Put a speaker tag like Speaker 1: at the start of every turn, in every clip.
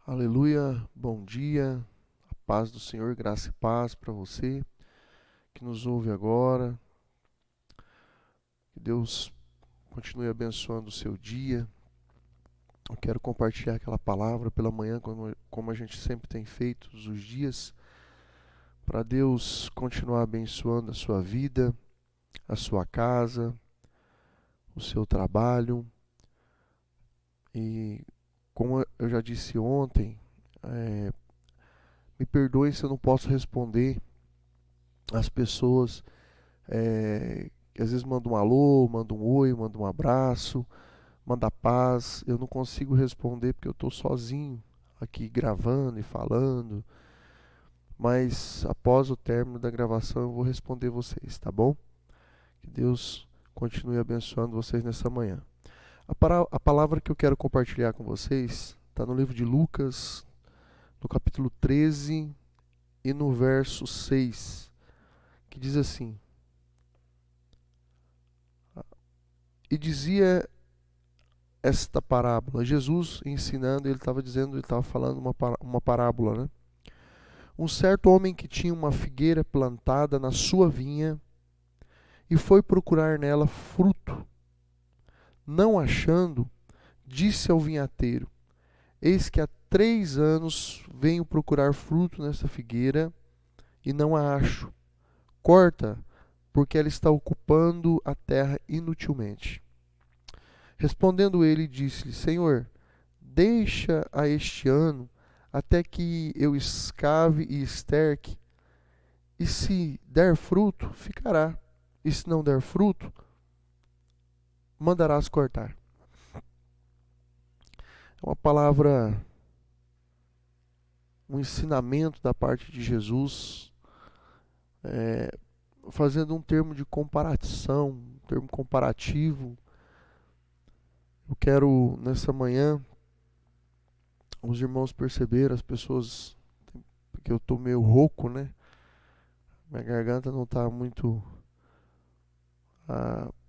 Speaker 1: Aleluia, bom dia, a paz do Senhor, graça e paz para você que nos ouve agora. Que Deus continue abençoando o seu dia. Eu quero compartilhar aquela palavra pela manhã, como a gente sempre tem feito todos os dias, para Deus continuar abençoando a sua vida, a sua casa, o seu trabalho. E como eu já disse ontem, me perdoe se eu não posso responder às pessoas que às vezes manda um alô, manda um oi, manda um abraço, manda paz. Eu não consigo responder porque eu estou sozinho aqui gravando e falando. Mas após o término da gravação eu vou responder vocês, tá bom? Que Deus continue abençoando vocês nessa manhã. A palavra que eu quero compartilhar com vocês está no livro de Lucas, no capítulo 13 e no verso 6, que diz assim: E dizia esta parábola. Jesus ensinando, ele estava dizendo, ele estava falando uma parábola, né? Um certo homem que tinha uma figueira plantada na sua vinha e foi procurar nela fruto. Não achando, disse ao vinhateiro: Eis que há 3 anos venho procurar fruto nessa figueira e não a acho. Corta, porque ela está ocupando a terra inutilmente. Respondendo ele, disse-lhe: Senhor, deixa a este ano até que eu escave e esterque, e se der fruto, ficará, e se não der fruto, mandarás cortar. É uma palavra, um ensinamento da parte de Jesus, é, fazendo um termo de comparação, um termo comparativo. Eu quero, nessa manhã, os irmãos perceberam, as pessoas, porque eu estou meio rouco, né? Minha garganta não está muito.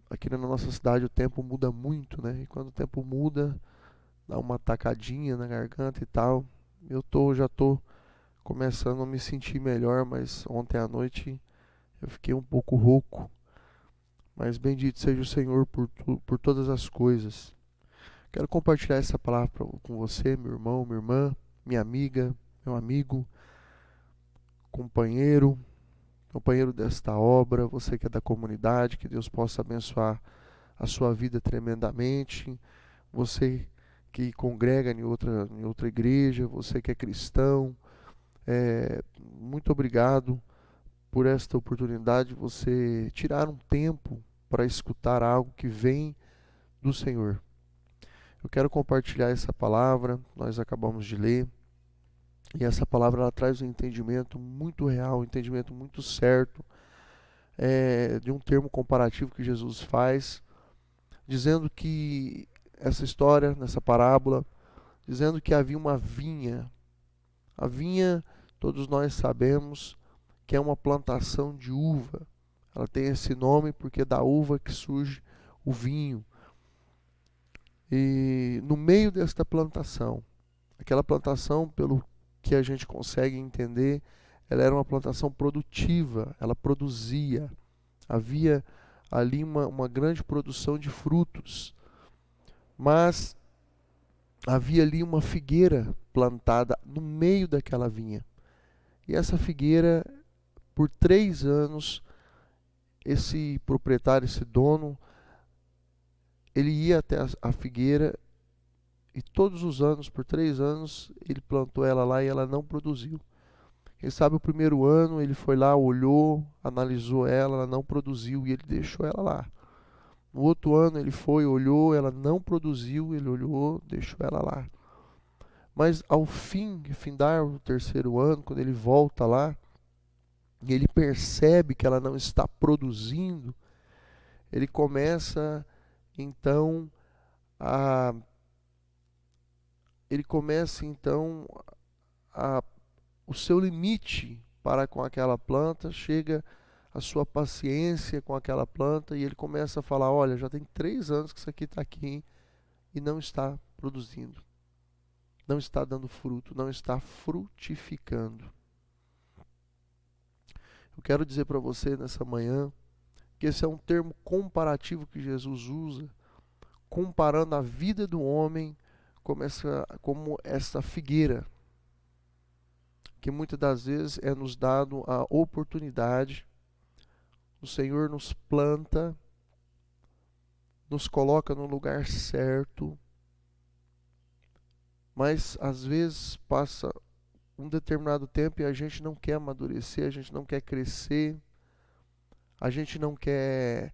Speaker 1: Aqui na nossa cidade o tempo muda muito, né? E quando o tempo muda, dá uma tacadinha na garganta e tal. Já tô começando a me sentir melhor, mas ontem à noite eu fiquei um pouco rouco. Mas bendito seja o Senhor por todas as coisas. Quero compartilhar essa palavra com você, meu irmão, minha irmã, minha amiga, meu amigo, companheiro, companheiro desta obra, você que é da comunidade, que Deus possa abençoar a sua vida tremendamente. Você que congrega em outra igreja, você que é cristão, muito obrigado por esta oportunidade de você tirar um tempo para escutar algo que vem do Senhor. Eu quero compartilhar essa palavra, nós acabamos de ler, e essa palavra ela traz um entendimento muito real, um entendimento muito certo, de um termo comparativo que Jesus faz, dizendo que essa história, nessa parábola, dizendo que havia uma vinha. A vinha, todos nós sabemos que é uma plantação de uva. Ela tem esse nome porque é da uva que surge o vinho. E no meio desta plantação, aquela plantação, pelo que a gente consegue entender, ela era uma plantação produtiva, ela produzia. Havia ali uma grande produção de frutos. Mas havia ali uma figueira plantada no meio daquela vinha. E essa figueira, por 3 anos, esse proprietário, esse dono, ele ia até a figueira e todos os anos, por 3 anos, ele plantou ela lá e ela não produziu. Quem sabe o primeiro ano ele foi lá, olhou, analisou ela não produziu e ele deixou ela lá. No outro ano ele foi, olhou, ela não produziu, ele olhou, deixou ela lá. Mas ao findar o terceiro ano, quando ele volta lá, e ele percebe que ela não está produzindo, ele começa então a ele começa então a o seu limite para com aquela planta, chega a sua paciência com aquela planta e ele começa a falar: olha, já tem 3 anos que isso aqui está aqui e não está produzindo. não está dando fruto, não está frutificando. Eu quero dizer para você nessa manhã que esse é um termo comparativo que Jesus usa, comparando a vida do homem como essa figueira, que muitas das vezes é nos dado a oportunidade, o Senhor nos planta, nos coloca no lugar certo, mas às vezes passa um determinado tempo e a gente não quer amadurecer, a gente não quer crescer, a gente não quer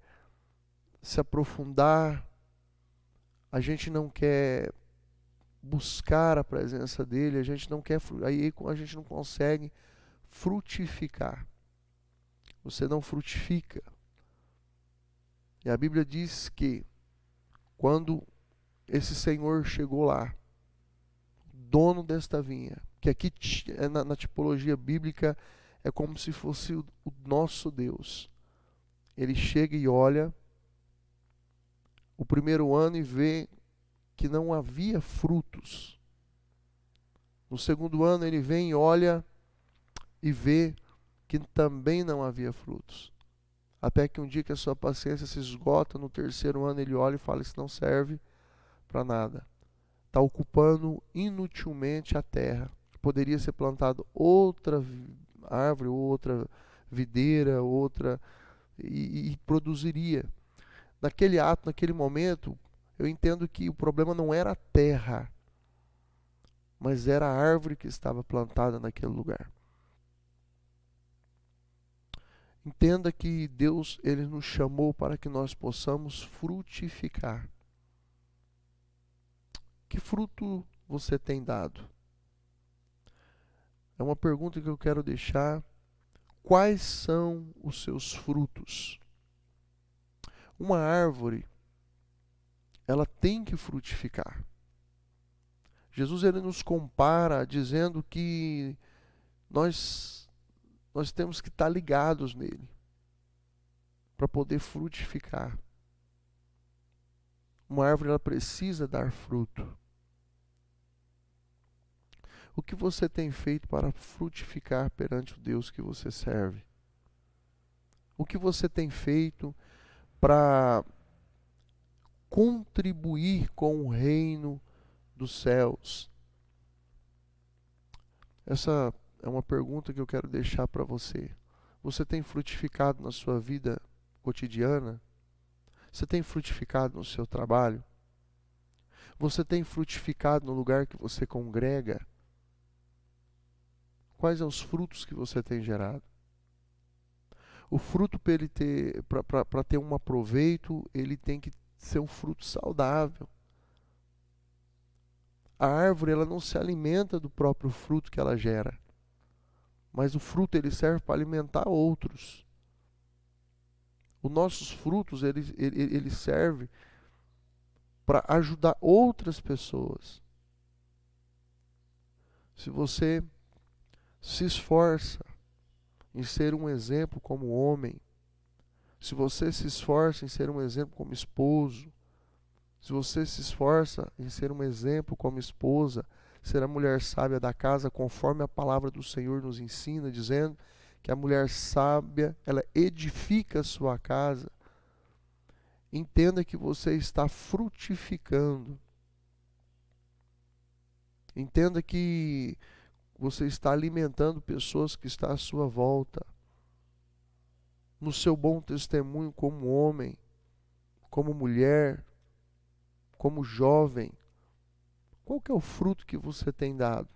Speaker 1: se aprofundar, a gente não quer buscar a presença dele, a gente não quer, aí a gente não consegue frutificar. Você não frutifica. E a Bíblia diz que quando esse Senhor chegou lá, dono desta vinha, que aqui na tipologia bíblica é como se fosse o nosso Deus. Ele chega e olha o primeiro ano e vê que não havia frutos. No segundo ano ele vem e olha e vê que também não havia frutos. Até que um dia que a sua paciência se esgota, no terceiro ano ele olha e fala: isso não serve para nada. Está ocupando inutilmente a terra. Poderia ser plantado outra árvore, outra videira, outra, e produziria. Naquele ato, naquele momento, eu entendo que o problema não era a terra, mas era a árvore que estava plantada naquele lugar. Entenda que Deus, ele nos chamou para que nós possamos frutificar. Que fruto você tem dado? É uma pergunta que eu quero deixar. Quais são os seus frutos? Uma árvore, ela tem que frutificar. Jesus, ele nos compara dizendo que nós temos que estar ligados nele para poder frutificar. Uma árvore, ela precisa dar fruto. O que você tem feito para frutificar perante o Deus que você serve? O que você tem feito para contribuir com o reino dos céus? Essa é uma pergunta que eu quero deixar para você. Você tem frutificado na sua vida cotidiana? Você tem frutificado no seu trabalho? Você tem frutificado no lugar que você congrega? Quais são os frutos que você tem gerado? O fruto, para ter um aproveito, ele tem que ser um fruto saudável. A árvore, ela não se alimenta do próprio fruto que ela gera, mas o fruto, ele serve para alimentar outros. Os nossos frutos, ele serve para ajudar outras pessoas. Se você se esforça em ser um exemplo como homem, se você se esforça em ser um exemplo como esposo, se você se esforça em ser um exemplo como esposa, ser a mulher sábia da casa, conforme a palavra do Senhor nos ensina, dizendo que a mulher sábia, ela edifica a sua casa. Entenda que você está frutificando. Entenda que você está alimentando pessoas que estão à sua volta. No seu bom testemunho como homem, como mulher, como jovem, qual que é o fruto que você tem dado?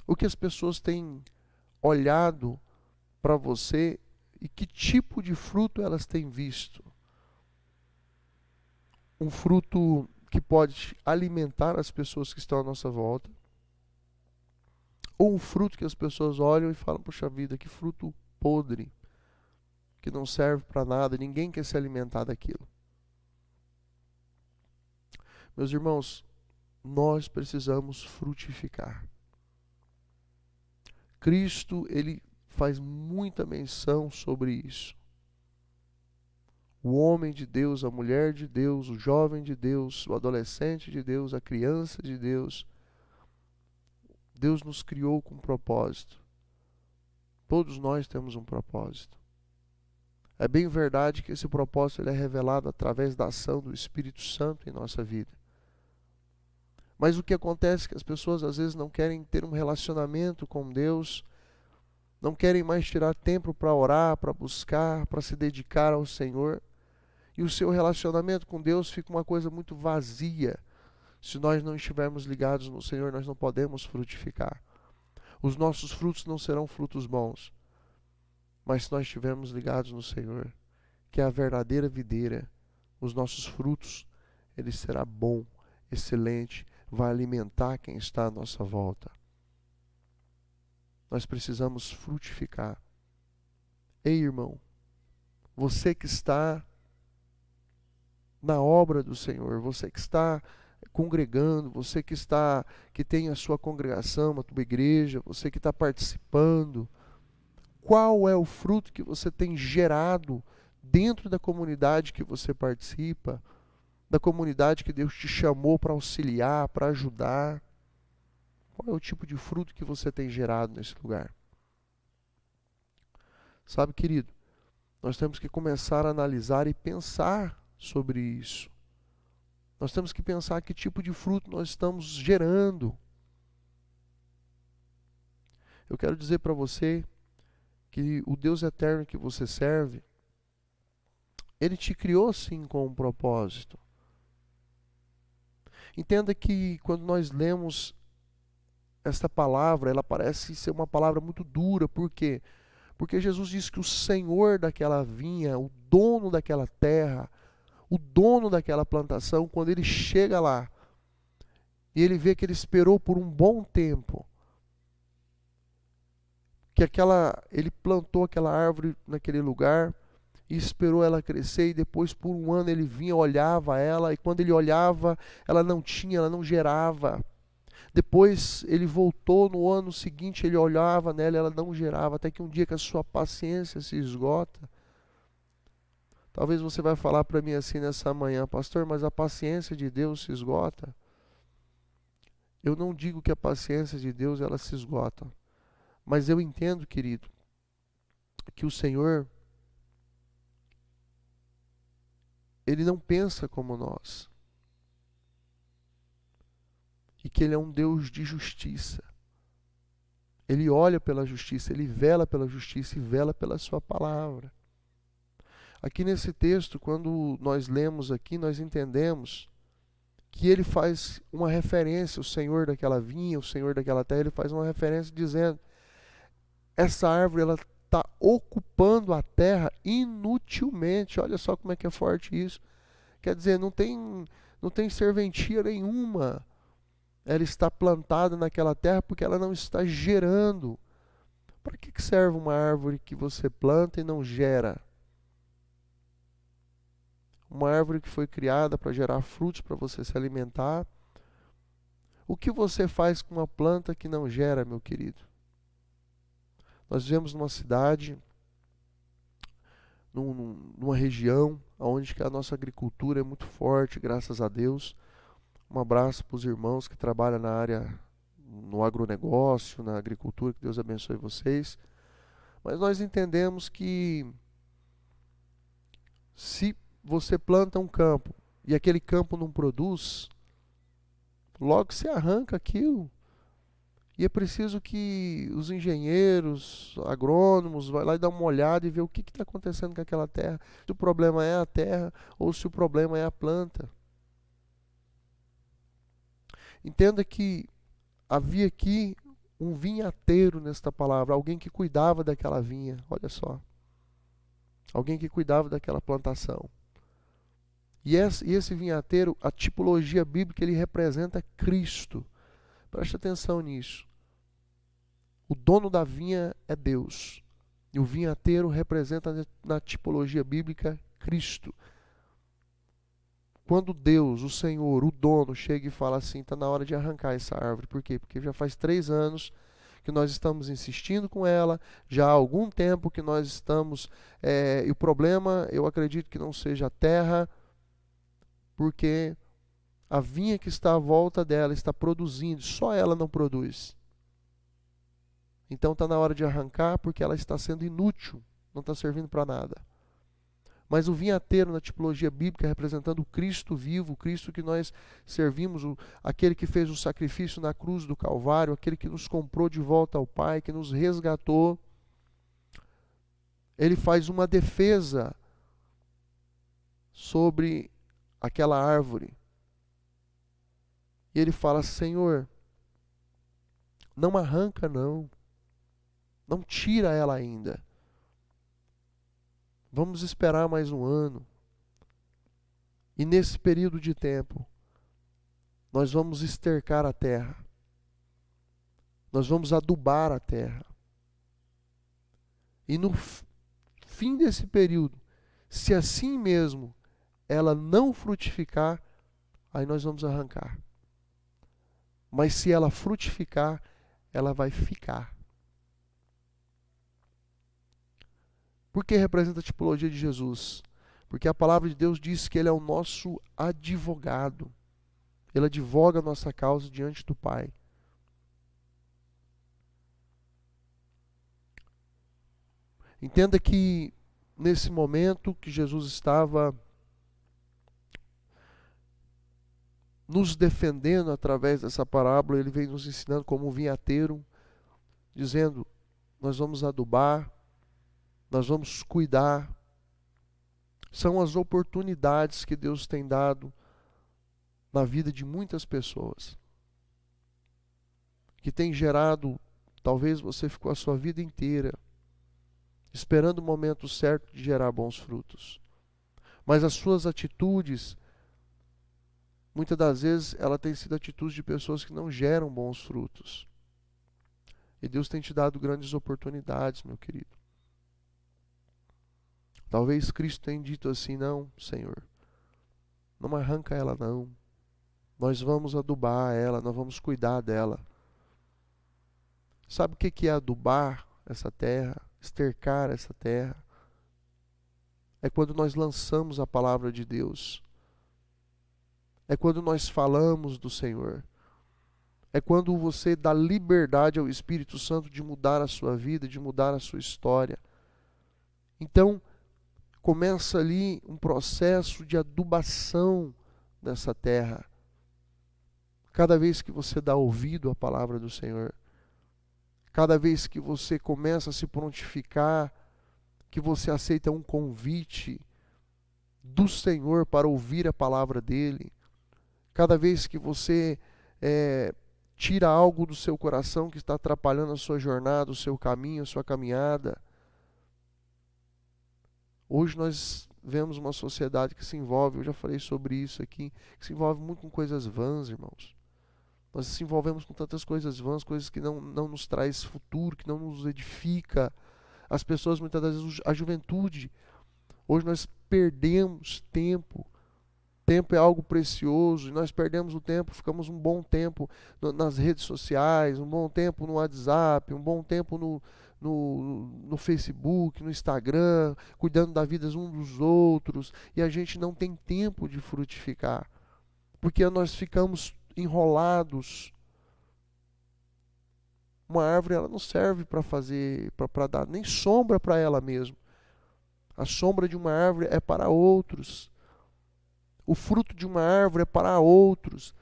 Speaker 1: O que as pessoas têm olhado para você e que tipo de fruto elas têm visto? Um fruto que pode alimentar as pessoas que estão à nossa volta? Ou um fruto que as pessoas olham e falam: puxa vida, que fruto podre, que não serve para nada, ninguém quer se alimentar daquilo. Meus irmãos, nós precisamos frutificar. Cristo, ele faz muita menção sobre isso. O homem de Deus, a mulher de Deus, o jovem de Deus, o adolescente de Deus, a criança de Deus, Deus nos criou com um propósito. Todos nós temos um propósito. É bem verdade que esse propósito ele é revelado através da ação do Espírito Santo em nossa vida. Mas o que acontece é que as pessoas às vezes não querem ter um relacionamento com Deus, não querem mais tirar tempo para orar, para buscar, para se dedicar ao Senhor. E o seu relacionamento com Deus fica uma coisa muito vazia. Se nós não estivermos ligados no Senhor, nós não podemos frutificar. Os nossos frutos não serão frutos bons. Mas se nós estivermos ligados no Senhor, que é a verdadeira videira, os nossos frutos, ele será bom, excelente, vai alimentar quem está à nossa volta. Nós precisamos frutificar. Ei, irmão, você que está na obra do Senhor, você que está congregando, você que tem a sua congregação, a tua igreja, você que está participando, qual é o fruto que você tem gerado dentro da comunidade que você participa, da comunidade que Deus te chamou para auxiliar, para ajudar? Qual é o tipo de fruto que você tem gerado nesse lugar? Sabe, querido, nós temos que começar a analisar e pensar sobre isso. Nós temos que pensar que tipo de fruto nós estamos gerando. Eu quero dizer para você que o Deus eterno que você serve, Ele te criou sim com um propósito. Entenda que quando nós lemos esta palavra, ela parece ser uma palavra muito dura. Por quê? Porque Jesus disse que o Senhor daquela vinha, o dono daquela terra, o dono daquela plantação, quando ele chega lá e ele vê que ele esperou por um bom tempo, que ele plantou aquela árvore naquele lugar e esperou ela crescer, e depois por um ano ele vinha, olhava ela, e quando ele olhava, ela não gerava. Depois ele voltou no ano seguinte, ele olhava nela, ela não gerava, até que um dia que a sua paciência se esgota. Talvez você vai falar para mim assim nessa manhã: pastor, mas a paciência de Deus se esgota? Eu não digo que a paciência de Deus ela se esgota, mas eu entendo, querido, que o Senhor, Ele não pensa como nós. E que Ele é um Deus de justiça. Ele olha pela justiça, Ele vela pela justiça e vela pela sua palavra. Aqui nesse texto, quando nós lemos aqui, nós entendemos que ele faz uma referência, o Senhor daquela vinha, o Senhor daquela terra, ele faz uma referência dizendo: essa árvore ela está ocupando a terra inutilmente. Olha só como é que é forte isso. Quer dizer, não tem serventia nenhuma. Ela está plantada naquela terra porque ela não está gerando. Para que serve uma árvore que você planta e não gera? Uma árvore que foi criada para gerar frutos, para você se alimentar. O que você faz com uma planta que não gera, meu querido? Nós vivemos numa cidade, numa região onde a nossa agricultura é muito forte, graças a Deus. Um abraço para os irmãos que trabalham na área, no agronegócio, na agricultura, que Deus abençoe vocês. Mas nós entendemos que se você planta um campo e aquele campo não produz, logo se arranca aquilo. E é preciso que os engenheiros, agrônomos, vão lá e dar uma olhada e ver o que está acontecendo com aquela terra. Se o problema é a terra ou se o problema é a planta. Entenda que havia aqui um vinhateiro nesta palavra, alguém que cuidava daquela vinha, olha só. Alguém que cuidava daquela plantação. E esse vinhateiro, a tipologia bíblica, ele representa Cristo. Preste atenção nisso. O dono da vinha é Deus. E o vinhateiro representa na tipologia bíblica Cristo. Quando Deus, o Senhor, o dono, chega e fala assim: está na hora de arrancar essa árvore. Por quê? Porque já faz 3 anos que nós estamos insistindo com ela, já há algum tempo que nós estamos... e o problema, eu acredito que não seja a terra, porque a vinha que está à volta dela está produzindo, só ela não produz. Então está na hora de arrancar, porque ela está sendo inútil, não está servindo para nada. Mas o vinhateiro, na tipologia bíblica, representando o Cristo vivo, o Cristo que nós servimos, aquele que fez o sacrifício na cruz do Calvário, aquele que nos comprou de volta ao Pai, que nos resgatou. Ele faz uma defesa sobre aquela árvore. E ele fala: Senhor, não arranca não. Não tira ela ainda. Vamos esperar mais um ano. E nesse período de tempo, nós vamos estercar a terra. Nós vamos adubar a terra. E no fim desse período, se assim mesmo ela não frutificar, aí nós vamos arrancar. Mas se ela frutificar, ela vai ficar. Por que representa a tipologia de Jesus? Porque a palavra de Deus diz que Ele é o nosso advogado. Ele advoga a nossa causa diante do Pai. Entenda que nesse momento que Jesus estava nos defendendo através dessa parábola, Ele vem nos ensinando como um vinhateiro, dizendo: nós vamos adubar, nós vamos cuidar. São as oportunidades que Deus tem dado na vida de muitas pessoas, que tem gerado, talvez você ficou a sua vida inteira esperando o momento certo de gerar bons frutos. Mas as suas atitudes, muitas das vezes, ela tem sido atitudes de pessoas que não geram bons frutos. E Deus tem te dado grandes oportunidades, meu querido. Talvez Cristo tenha dito assim: não, Senhor, não arranca ela não. Nós vamos adubar ela, nós vamos cuidar dela. Sabe o que é adubar essa terra? Estercar essa terra? É quando nós lançamos a palavra de Deus. É quando nós falamos do Senhor. É quando você dá liberdade ao Espírito Santo de mudar a sua vida, de mudar a sua história. Então, começa ali um processo de adubação dessa terra. Cada vez que você dá ouvido à palavra do Senhor, cada vez que você começa a se prontificar, que você aceita um convite do Senhor para ouvir a palavra dEle, cada vez que você tira algo do seu coração que está atrapalhando a sua jornada, o seu caminho, a sua caminhada. Hoje nós vemos uma sociedade que se envolve, eu já falei sobre isso aqui, que se envolve muito com coisas vãs, irmãos. Nós se envolvemos com tantas coisas vãs, coisas que não nos traz futuro, que não nos edifica. As pessoas, muitas das vezes, a juventude, hoje nós perdemos tempo. Tempo é algo precioso, e nós perdemos o tempo, ficamos um bom tempo nas redes sociais, um bom tempo no WhatsApp, um bom tempo no Facebook, no Instagram, cuidando da vida uns dos outros, e a gente não tem tempo de frutificar, porque nós ficamos enrolados. Uma árvore, ela não serve para fazer, para dar nem sombra para ela mesma. A sombra de uma árvore é para outros. O fruto de uma árvore é para outros.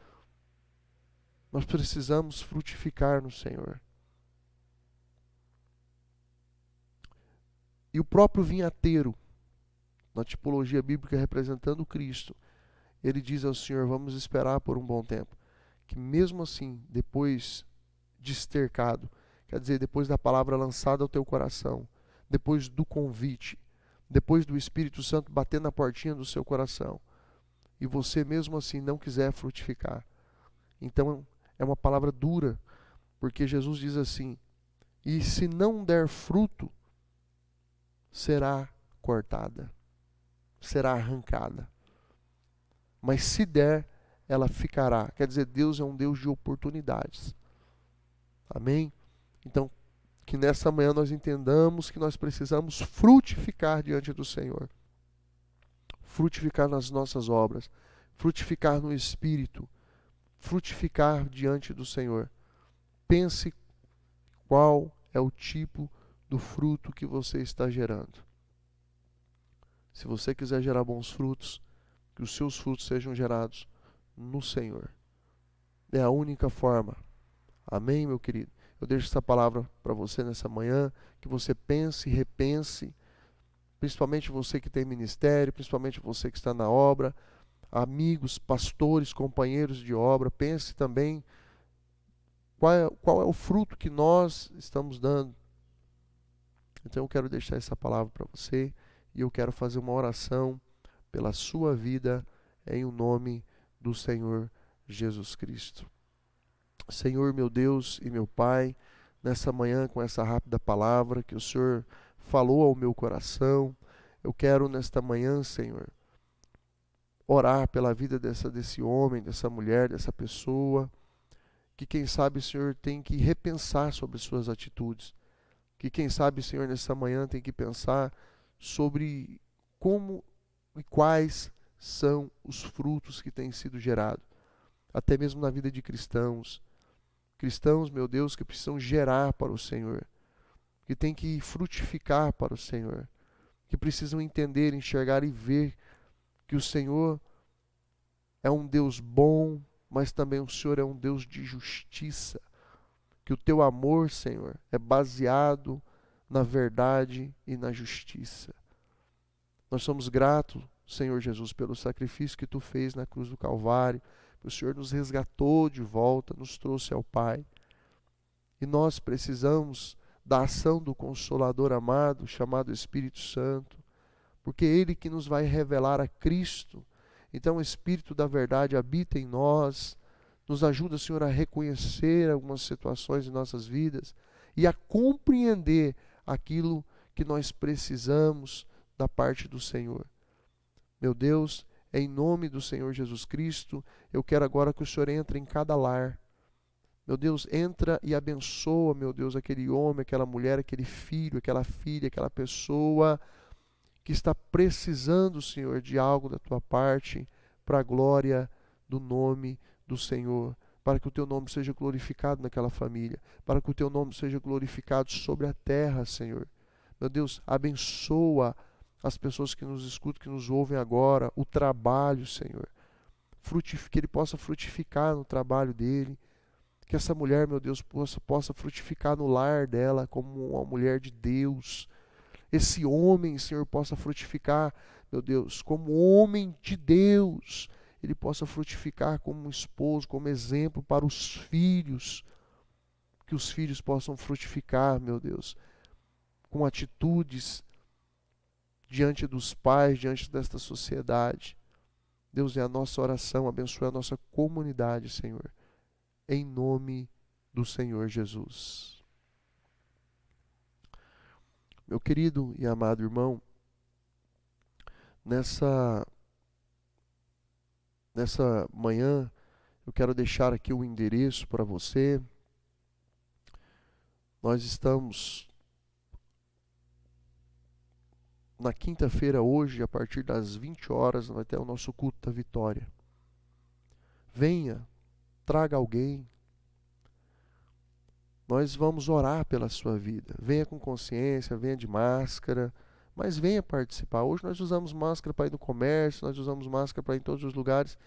Speaker 1: Nós precisamos frutificar no Senhor. E o próprio vinhateiro, na tipologia bíblica representando Cristo, ele diz ao Senhor: vamos esperar por um bom tempo. Que mesmo assim, depois de estercado, quer dizer, depois da palavra lançada ao teu coração, depois do convite, depois do Espírito Santo bater na portinha do seu coração, e você mesmo assim não quiser frutificar, então é uma palavra dura, porque Jesus diz assim: e se não der fruto, será cortada, será arrancada. Mas se der, ela ficará. Quer dizer, Deus é um Deus de oportunidades. Amém? Então, que nessa manhã nós entendamos que nós precisamos frutificar diante do Senhor. Frutificar nas nossas obras. Frutificar no Espírito. Frutificar diante do Senhor. Pense qual é o tipo do fruto que você está gerando. Se você quiser gerar bons frutos, que os seus frutos sejam gerados no Senhor. É a única forma. Amém, meu querido? Eu deixo essa palavra para você nessa manhã, que você pense e repense, principalmente você que tem ministério, principalmente você que está na obra, amigos, pastores, companheiros de obra, pense também qual é o fruto que nós estamos dando. Então eu quero deixar essa palavra para você e eu quero fazer uma oração pela sua vida em o nome do Senhor Jesus Cristo. Senhor, meu Deus e meu Pai, nessa manhã com essa rápida palavra que o Senhor falou ao meu coração, eu quero nesta manhã, Senhor, orar pela vida desse homem, dessa mulher, dessa pessoa, que quem sabe, Senhor, tem que repensar sobre suas atitudes, que quem sabe, Senhor, nessa manhã tem que pensar sobre como e quais são os frutos que têm sido gerados, até mesmo na vida de cristãos. Cristãos, meu Deus, que precisam gerar para o Senhor, que têm que frutificar para o Senhor, que precisam entender, enxergar e ver que o Senhor é um Deus bom, mas também o Senhor é um Deus de justiça, que o teu amor, Senhor, é baseado na verdade e na justiça. Nós somos gratos, Senhor Jesus, pelo sacrifício que tu fez na cruz do Calvário. O Senhor nos resgatou de volta, nos trouxe ao Pai. E nós precisamos da ação do Consolador amado, chamado Espírito Santo, porque é Ele que nos vai revelar a Cristo. Então o Espírito da verdade habita em nós, nos ajuda, Senhor, a reconhecer algumas situações em nossas vidas e a compreender aquilo que nós precisamos da parte do Senhor. Meu Deus, em nome do Senhor Jesus Cristo, eu quero agora que o Senhor entre em cada lar. Meu Deus, entra e abençoa, meu Deus, aquele homem, aquela mulher, aquele filho, aquela filha, aquela pessoa que está precisando, Senhor, de algo da tua parte, para a glória do nome do Senhor, para que o teu nome seja glorificado naquela família, para que o teu nome seja glorificado sobre a terra, Senhor. Meu Deus, abençoa as pessoas que nos escutam, que nos ouvem agora, o trabalho, Senhor. Que ele possa frutificar no trabalho dele. Que essa mulher, meu Deus, possa frutificar no lar dela como uma mulher de Deus. Esse homem, Senhor, possa frutificar, meu Deus, como homem de Deus. Ele possa frutificar como um esposo, como exemplo para os filhos. Que os filhos possam frutificar, meu Deus, com atitudes diante dos pais, diante desta sociedade. Deus, é a nossa oração, abençoe a nossa comunidade, Senhor, em nome do Senhor Jesus. Meu querido e amado irmão, nessa manhã, eu quero deixar aqui o endereço para você. Nós estamos na quinta-feira hoje, a partir das 20 horas, vai ter o nosso culto da vitória. Venha, traga alguém. Nós vamos orar pela sua vida. Venha com consciência, venha de máscara, mas venha participar. Hoje nós usamos máscara para ir no comércio, nós usamos máscara para ir em todos os lugares.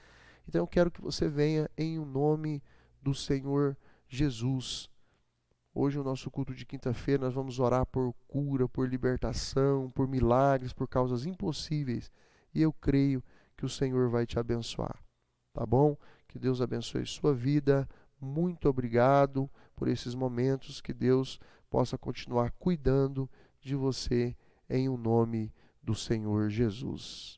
Speaker 1: Então eu quero que você venha em nome do Senhor Jesus. Hoje, no nosso culto de quinta-feira, nós vamos orar por cura, por libertação, por milagres, por causas impossíveis. E eu creio que o Senhor vai te abençoar. Tá bom? Que Deus abençoe sua vida. Muito obrigado por esses momentos. Que Deus possa continuar cuidando de você em o nome do Senhor Jesus.